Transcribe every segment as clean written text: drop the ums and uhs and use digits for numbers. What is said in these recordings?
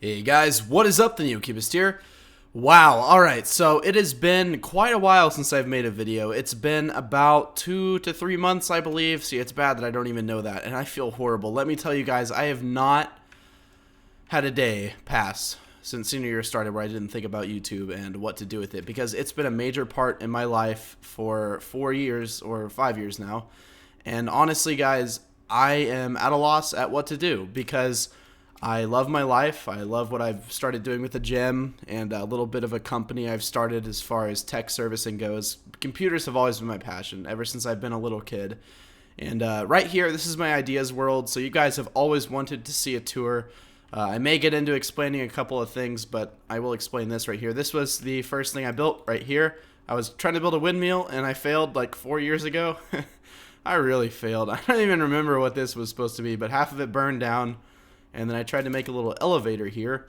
Hey guys, what is up? The Neocubist here. Wow, alright, so it has been quite a while since I've made a video. It's been about 2 to 3 months, I believe. See, it's bad that I don't even know that, and I feel horrible. Let me tell you guys, I have not had a day pass since senior year started where I didn't think about YouTube and what to do with it, because it's been a major part in my life for 4 years or 5 years now. And honestly, guys, I am at a loss at what to do, because I love my life. I love what I've started doing with the gym and a little bit of a company I've started as far as tech servicing goes. Computers have always been my passion ever since I've been a little kid. And right here, this is my ideas world. So you guys have always wanted to see a tour. I may get into explaining a couple of things, but I will explain this right here. This was the first thing I built right here. I was trying to build a windmill and I failed like 4 years ago. I really failed. I don't even remember what this was supposed to be, but half of it burned down. And then I tried to make a little elevator here.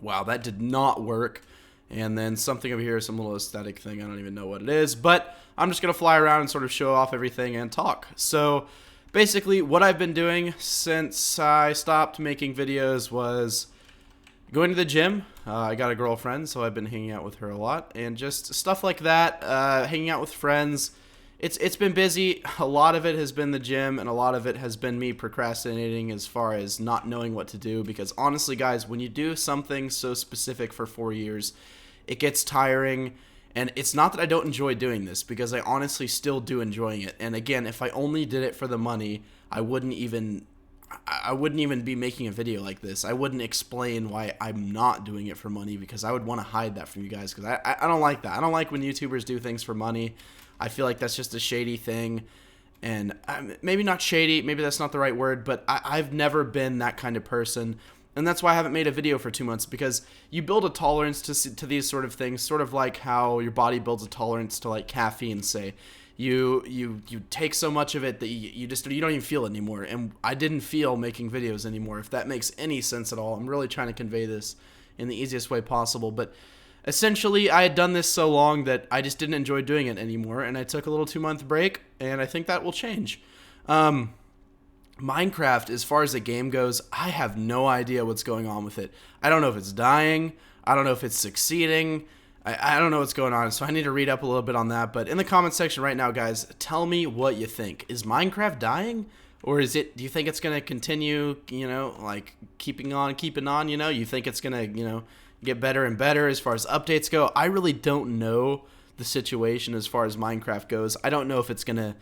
Wow, that did not work. And then something over here, some little aesthetic thing. I don't even know what it is. But I'm just going to fly around and sort of show off everything and talk. So basically what I've been doing since I stopped making videos was going to the gym. I got a girlfriend, so I've been hanging out with her a lot. And just stuff like that, hanging out with friends. It's been busy. A lot of it has been the gym, and a lot of it has been me procrastinating as far as not knowing what to do, because honestly, guys, when you do something so specific for 4 years, it gets tiring. And it's not that I don't enjoy doing this, because I honestly still do enjoying it. And again, if I only did it for the money, I wouldn't even be making a video like this. I wouldn't explain why I'm not doing it for money, because I would want to hide that from you guys, because I don't like that. I don't like when YouTubers do things for money. I feel like that's just a shady thing, and maybe not shady, maybe that's not the right word, but I've never been that kind of person, and that's why I haven't made a video for 2 months, because you build a tolerance to these sort of things, sort of like how your body builds a tolerance to like caffeine, say. You take so much of it that you don't even feel it anymore, and I didn't feel making videos anymore, if that makes any sense at all. I'm really trying to convey this in the easiest way possible, but essentially, I had done this so long that I just didn't enjoy doing it anymore, and I took a little 2-month break, and I think that will change. Minecraft, as far as the game goes, I have no idea what's going on with it. I don't know if it's dying. I don't know if it's succeeding. I don't know what's going on, so I need to read up a little bit on that. But in the comment section right now, guys, tell me what you think. Is Minecraft dying? Or do you think it's going to continue, like keeping on, you think it's going to, get better and better as far as updates go? I really don't know the situation as far as Minecraft goes. I don't know if it's gonna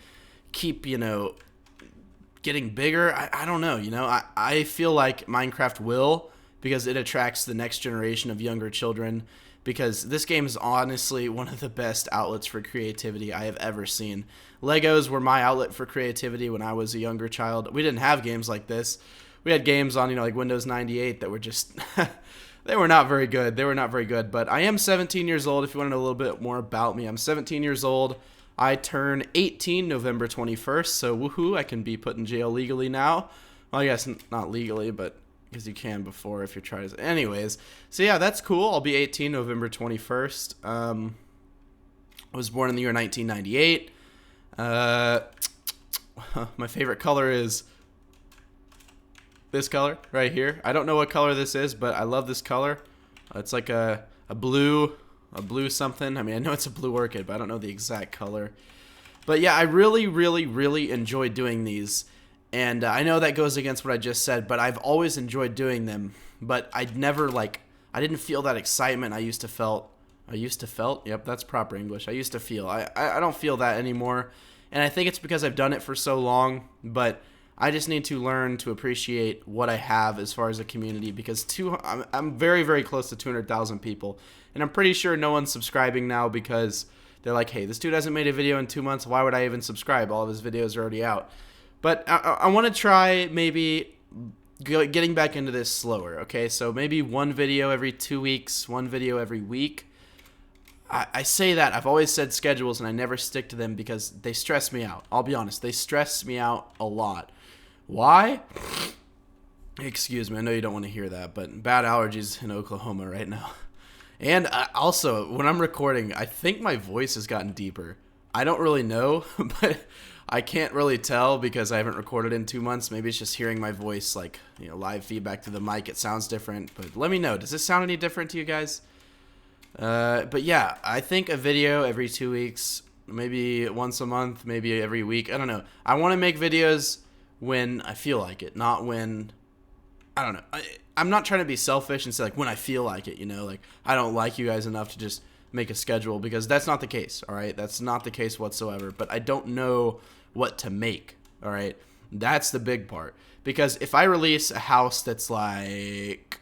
keep, getting bigger. I don't know, I feel like Minecraft will, because it attracts the next generation of younger children, because this game is honestly one of the best outlets for creativity I have ever seen. Legos were my outlet for creativity when I was a younger child. We didn't have games like this. We had games on, like Windows 98 that were just they were not very good. But I am 17 years old. If you want to know a little bit more about me, I'm 17 years old. I turn 18 November 21st, so woohoo, I can be put in jail legally now. Well, I guess not legally, but because you can before if you're trying to. Anyways, so yeah, that's cool. I'll be 18 November 21st. I was born in the year 1998. My favorite color is this color right here. I don't know what color this is, but I love this color. It's like a blue something. I mean, I know it's a blue orchid, but I don't know the exact color. But yeah, I really, really, really enjoy doing these. And I know that goes against what I just said, but I've always enjoyed doing them. But I didn't feel that excitement I used to felt. Yep, that's proper English. I used to feel. I don't feel that anymore. And I think it's because I've done it for so long, but I just need to learn to appreciate what I have as far as a community, because I'm very, very close to 200,000 people, and I'm pretty sure no one's subscribing now because they're like, hey, this dude hasn't made a video in 2 months. Why would I even subscribe? All of his videos are already out. But I want to try maybe getting back into this slower, okay? So maybe one video every 2 weeks, one video every week. I say that. I've always said schedules, and I never stick to them because they stress me out. I'll be honest. They stress me out a lot. Why? Excuse me, I know you don't want to hear that, but bad allergies in Oklahoma right now. And also, when I'm recording, I think my voice has gotten deeper. I don't really know, but I can't really tell because I haven't recorded in 2 months. Maybe it's just hearing my voice, like, live feedback to the mic. It sounds different, but let me know. Does this sound any different to you guys? But yeah, I think a video every 2 weeks, maybe once a month, maybe every week. I don't know. I want to make videos when I feel like it, not when, I don't know. I'm not trying to be selfish and say, like, when I feel like it, like, I don't like you guys enough to just make a schedule, because that's not the case, all right? That's not the case whatsoever, but I don't know what to make, all right? That's the big part, because if I release a house that's like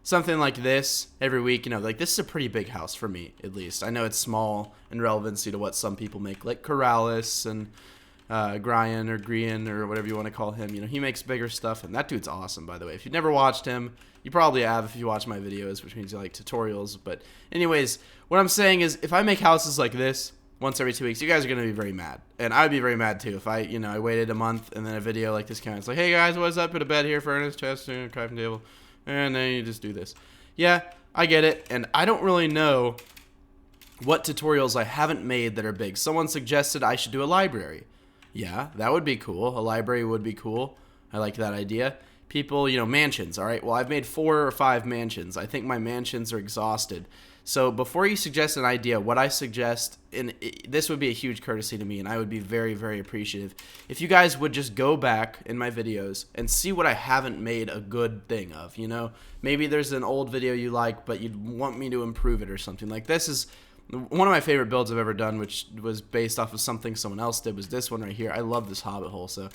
something like this every week, like, this is a pretty big house for me, at least. I know it's small in relevancy to what some people make, like Corrales and Grian or Grian or whatever you want to call him. He makes bigger stuff, and that dude's awesome, by the way. If you've never watched him, you probably have if you watch my videos, which means you like tutorials. But anyways, what I'm saying is, if I make houses like this once every 2 weeks, you guys are going to be very mad. And I'd be very mad too if I waited a month and then a video like this came out. It's like, hey guys, what's up? Put a bed here, furnace, chest, crafting table, and then you just do this. Yeah, I get it, and I don't really know what tutorials I haven't made that are big. Someone suggested I should do a library. Yeah, that would be cool. A library would be cool. I like that idea. People, mansions, all right? Well, I've made 4 or 5 mansions. I think my mansions are exhausted. So before you suggest an idea, what I suggest, and this would be a huge courtesy to me, and I would be very, very appreciative, if you guys would just go back in my videos and see what I haven't made a good thing of, Maybe there's an old video you like, but you'd want me to improve it or something. Like, this is one of my favorite builds I've ever done, which was based off of something someone else did, was this one right here. I love this hobbit hole, so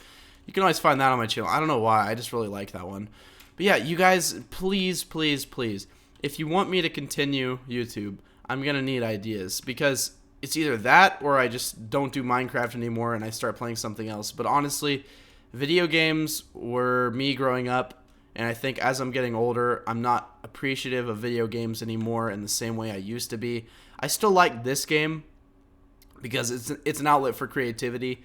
you can always find that on my channel. I don't know why, I just really like that one. But yeah, you guys, please, please, please, if you want me to continue YouTube, I'm going to need ideas, because it's either that or I just don't do Minecraft anymore and I start playing something else. But honestly, video games were me growing up, and I think as I'm getting older, I'm not appreciative of video games anymore in the same way I used to be. I still like this game because it's an outlet for creativity,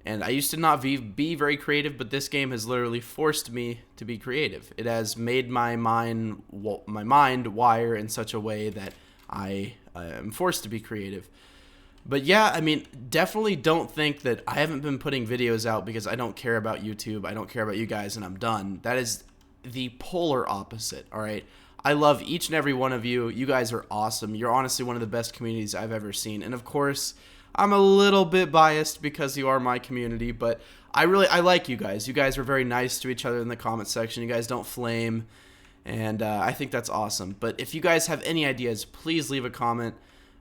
and I used to not be very creative, but this game has literally forced me to be creative. It has made my mind wire in such a way that I am forced to be creative. But yeah, I mean, definitely don't think that I haven't been putting videos out because I don't care about YouTube, I don't care about you guys, and I'm done. That is the polar opposite, all right? I love each and every one of you. You guys are awesome. You're honestly one of the best communities I've ever seen. And of course, I'm a little bit biased because you are my community, but I like you guys. You guys are very nice to each other in the comment section. You guys don't flame, and I think that's awesome. But if you guys have any ideas, please leave a comment.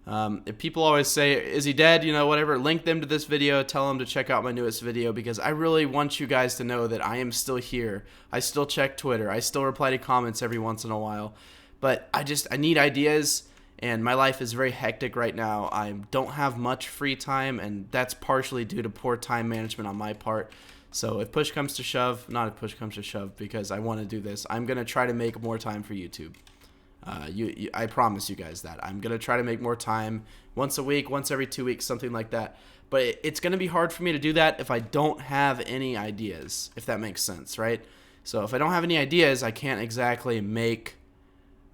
If people always say, is he dead, whatever, link them to this video, tell them to check out my newest video, because I really want you guys to know that I am still here. I still check Twitter. I still reply to comments every once in a while. But I need ideas, and my life is very hectic right now. I don't have much free time, and that's partially due to poor time management on my part. So if push comes to shove, not if push comes to shove, because I want to do this, I'm going to try to make more time for YouTube. I promise you guys that. I'm going to try to make more time once a week, once every 2 weeks, something like that. But it's going to be hard for me to do that if I don't have any ideas, if that makes sense, right? So if I don't have any ideas, I can't exactly make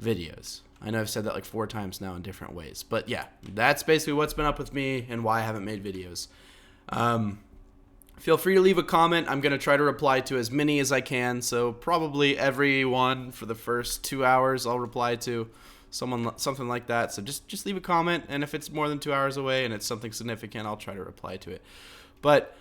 videos. I know I've said that like 4 times now in different ways. But yeah, that's basically what's been up with me and why I haven't made videos. Feel free to leave a comment. I'm going to try to reply to as many as I can. So probably everyone for the first 2 hours I'll reply to, something like that. So just leave a comment, and if it's more than 2 hours away and it's something significant, I'll try to reply to it. But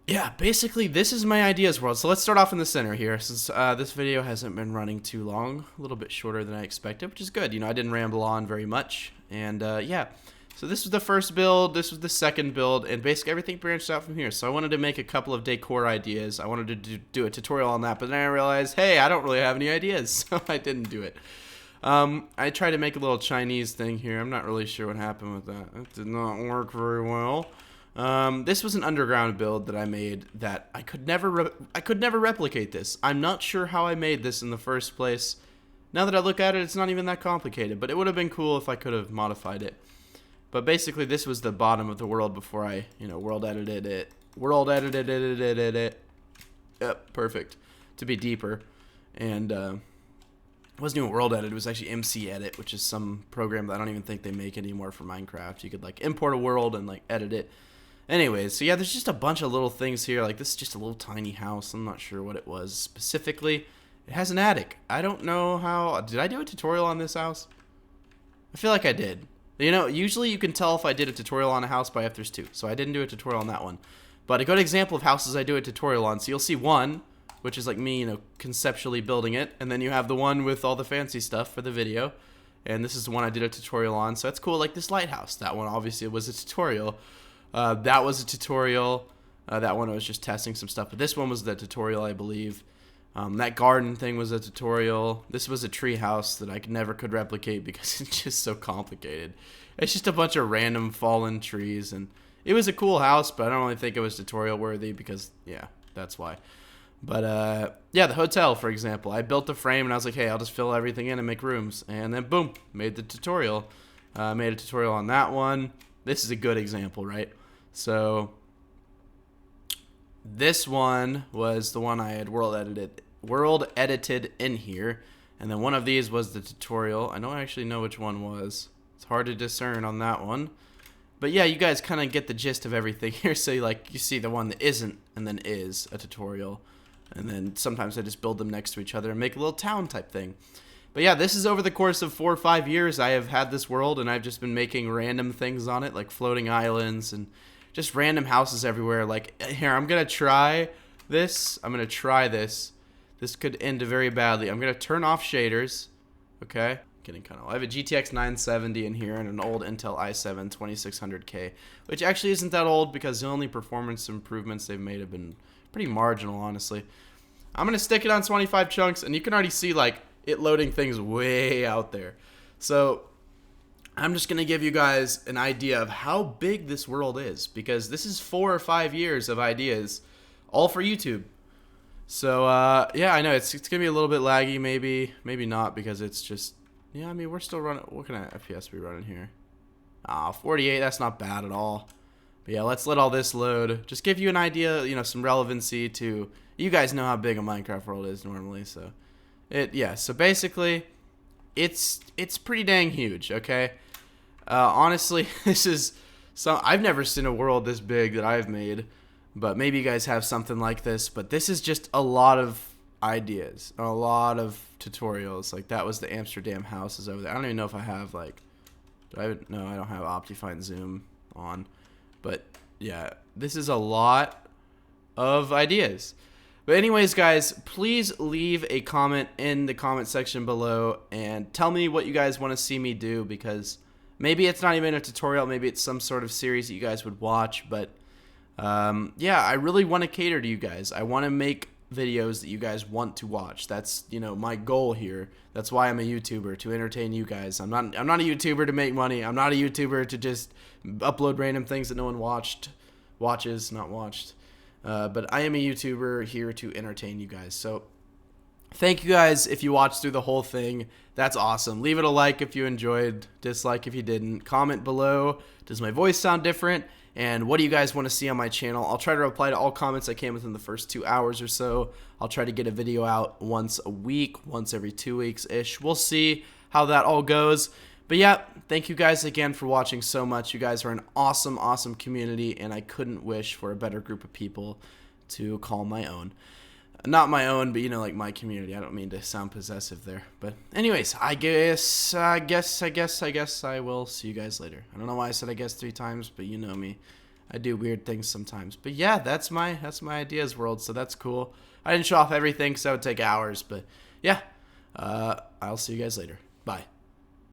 yeah, basically this is my ideas world. So let's start off in the center here, since this video hasn't been running too long, a little bit shorter than I expected, which is good. I didn't ramble on very much, and yeah. So this was the first build, this was the second build, and basically everything branched out from here. So I wanted to make a couple of decor ideas. I wanted to do a tutorial on that, but then I realized, hey, I don't really have any ideas, so I didn't do it. I tried to make a little Chinese thing here. I'm not really sure what happened with that. It did not work very well. This was an underground build that I made that I could never replicate this. I'm not sure how I made this in the first place. Now that I look at it, it's not even that complicated, but it would have been cool if I could have modified it. But basically, this was the bottom of the world before I, world edited it. Yep, perfect. To be deeper. And It wasn't even World Edit, it was actually MC Edit, which is some program that I don't even think they make anymore for Minecraft. You could like import a world and like edit it. Anyways, so yeah, there's just a bunch of little things here. Like this is just a little tiny house. I'm not sure what it was specifically. It has an attic. I don't know how. Did I do a tutorial on this house? I feel like I did. You know, usually you can tell if I did a tutorial on a house by if there's two. So I didn't do a tutorial on that one. But a good example of houses I do a tutorial on. So you'll see one, which is like me, you know, conceptually building it. And then you have the one with all the fancy stuff for the video. And this is the one I did a tutorial on. So that's cool. Like this lighthouse. That one obviously was a tutorial. That was a tutorial. That one I was just testing some stuff. But this one was the tutorial, I believe. That garden thing was a tutorial. This was a tree house that I never could replicate because it's just so complicated. It's just a bunch of random fallen trees. And it was a cool house, but I don't really think it was tutorial worthy because, yeah, that's why. But, yeah, the hotel, for example. I built a frame and I was like, hey, I'll just fill everything in and make rooms. And then, boom, made the tutorial. Made a tutorial on that one. This is a good example, right? So, this one was the one I had world edited in here. And then one of these was the tutorial. I don't actually know which one was. It's hard to discern on that one. But yeah, you guys kind of get the gist of everything here. So like you see the one that isn't and then is a tutorial. And then sometimes I just build them next to each other and make a little town type thing. But yeah, this is over the course of 4 or 5 years I have had this world, and I've just been making random things on it, like floating islands and just random houses everywhere. Like, here, I'm going to try this. I'm going to try this. This could end very badly. I'm going to turn off shaders. Okay? Getting kind of. I have a GTX 970 in here and an old Intel i7 2600K, which actually isn't that old because the only performance improvements they've made have been pretty marginal, honestly. I'm going to stick it on 25 chunks, and you can already see, like, it loading things way out there. So I'm just going to give you guys an idea of how big this world is, because this is 4 or 5 years of ideas, all for YouTube. So, yeah, I know it's going to be a little bit laggy, maybe not, because it's just, yeah, I mean, we're still running, what kind of FPS are we running here? 48, that's not bad at all. But yeah, let's let all this load. Just give you an idea, you know, some relevancy to, you guys know how big a Minecraft world is normally, so. Yeah, so basically, it's pretty dang huge, okay? Honestly, this is, I've never seen a world this big that I've made, but maybe you guys have something like this, but this is just a lot of ideas, a lot of tutorials. Like, that was the Amsterdam houses over there. I don't even know if I have, like, no, I don't have Optifine Zoom on, but yeah, this is a lot of ideas. But anyways, guys, please leave a comment in the comment section below and tell me what you guys want to see me do, because maybe it's not even a tutorial, maybe it's some sort of series that you guys would watch, but yeah, I really want to cater to you guys. I want to make videos that you guys want to watch. That's, you know, my goal here. That's why I'm a YouTuber, to entertain you guys. I'm not a YouTuber to make money. I'm not a YouTuber to just upload random things that no one watched. But I am a YouTuber here to entertain you guys. So thank you guys if you watched through the whole thing. That's awesome. Leave it a like if you enjoyed, dislike if you didn't. Comment below. Does my voice sound different? And what do you guys want to see on my channel? I'll try to reply to all comments I can within the first 2 hours or so. I'll try to get a video out once a week, once every 2 weeks-ish. We'll see how that all goes. But yeah, thank you guys again for watching so much. You guys are an awesome, awesome community, and I couldn't wish for a better group of people to call my own. Not my own, but, you know, like my community. I don't mean to sound possessive there. But anyways, I guess I will see you guys later. I don't know why I said I guess 3 times, but you know me. I do weird things sometimes. But yeah, that's my ideas world, so that's cool. I didn't show off everything because that would take hours, but yeah. I'll see you guys later. Bye.